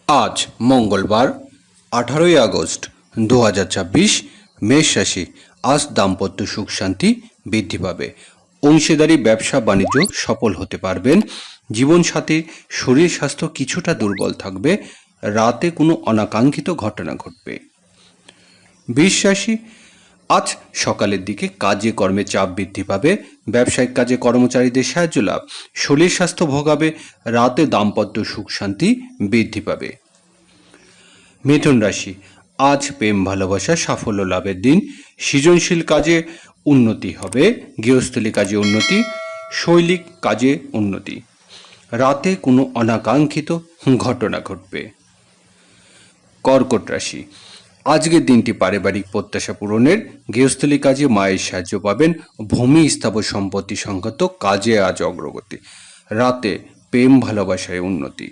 আজ মঙ্গলবার 18ই আগস্ট 2026 মেষ রাশি। আজ দাম্পত্য সুখ শান্তি বৃদ্ধি পাবে। অংশীদারি ব্যবসা বাণিজ্য সফল হতে পারবেন। জীবনসাথীর শরীর স্বাস্থ্য কিছুটা দুর্বল থাকবে। রাতে কোনো অনাকাঙ্ক্ষিত ঘটনা ঘটবে। বৃষ রাশি, আজ সকালের দিকে কাজে কর্মে চাপ বৃদ্ধি পাবে। ব্যবসায়িক কাজে কর্মচারীদের সাহায্য লাভ। শরীর স্বাস্থ্য ভোগাবে। রাতে দাম্পত্য সুখ শান্তি বৃদ্ধি পাবে। মিথুন রাশি, আজ প্রেম ভালোবাসা সাফল্য লাভের দিন। সৃজনশীল কাজে উন্নতি হবে। গৃহস্থলী কাজে উন্নতি, শৈলিক কাজে উন্নতি। রাতে কোনো অনাকাঙ্ক্ষিত ঘটনা ঘটবে। কর্কট রাশি, আজকের দিনটি পারিবারিক প্রত্যাশা পূরণের। গৃহস্থলী কাজে মায়ের সাহায্য পাবেন। ভূমি স্থাবর সম্পত্তি সংক্রান্ত কাজে আজ অগ্রগতি। রাতে প্রেম ভালোবাসায় উন্নতি।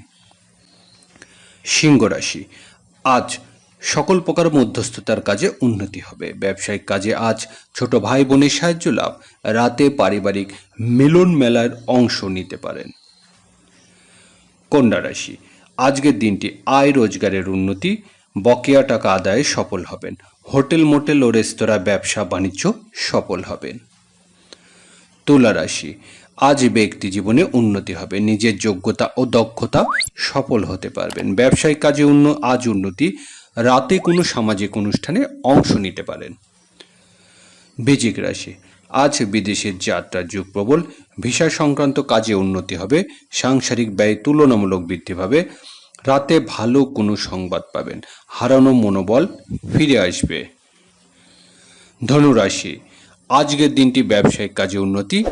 সিংহ রাশি, আজ সকল প্রকার মধ্যস্থতার কাজে উন্নতি হবে। ব্যবসায়িক কাজে আজ ছোট ভাই বোনের সাহায্য লাভ। রাতে পারিবারিক মিলন মেলার অংশ নিতে পারেন। কন্যা রাশি, আজকের দিনটি আয় রোজগারের উন্নতি। বকেয়া টাকা আদায়ে সফল হবেন। হোটেল মোটেল ও রেস্তোরাঁ ব্যবসা বাণিজ্য সফল হবেন। তুলা রাশি, আজ ব্যক্তি জীবনে উন্নতি হবে। নিজের যোগ্যতা ও দক্ষতা সফল হতে পারবেন। ব্যবসায়িক কাজে আজ উন্নতি। রাতে কোনো সামাজিক অনুষ্ঠানে অংশ নিতে পারেন। বৃশ্চিক রাশি, আজ বিদেশের যাত্রার যুগ প্রবল। ভিসা সংক্রান্ত কাজে উন্নতি হবে। সাংসারিক ব্যয় তুলনামূলক বৃদ্ধি পাবে। রাতে ভালো কোনো সংবাদ পাবেন। হারানো মনোবল ফিরে আসবে। ধনু রাশি, আজকের দিনটি ব্যবসায়িক কাজে উন্নতি।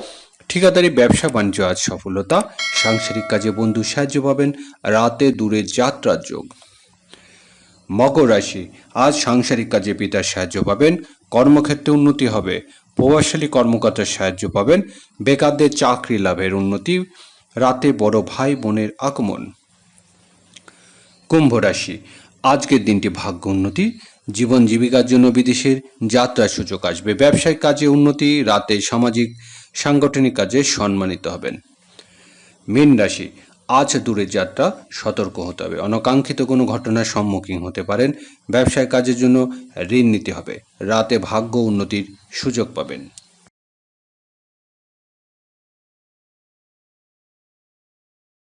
ঠিকাদারি ব্যবসা বাণিজ্য আজ সফলতা। সাংসারিক কাজে বন্ধুর সাহায্য পাবেন। রাতে দূরে যাত্রার যোগ। মকর রাশি, আজ সাংসারিক কাজে পিতার সাহায্য পাবেন। কর্মক্ষেত্রে উন্নতি হবে। প্রভাবশালী কর্মকর্তার সাহায্য পাবেন। বেকারদের চাকরি লাভের উন্নতি। রাতে বড় ভাই বোনের আগমন। কুম্ভ রাশি, আজকের দিনটি ভাগ্য উন্নতি। জীবন জীবিকার জন্য বিদেশের যাত্রার সুযোগ আসবে। ব্যবসায়িক কাজে উন্নতি। রাতে সামাজিক সাংগঠনিক কাজে সম্মানিত হবেন। মীন রাশি, আজ দূরের যাত্রা সতর্ক হতে হবে। অনাকাঙ্ক্ষিত কোনো ঘটনার সম্মুখীন হতে পারেন। ব্যবসায় কাজের জন্য ঋণ নিতে হবে। রাতে ভাগ্য উন্নতির সুযোগ পাবেন।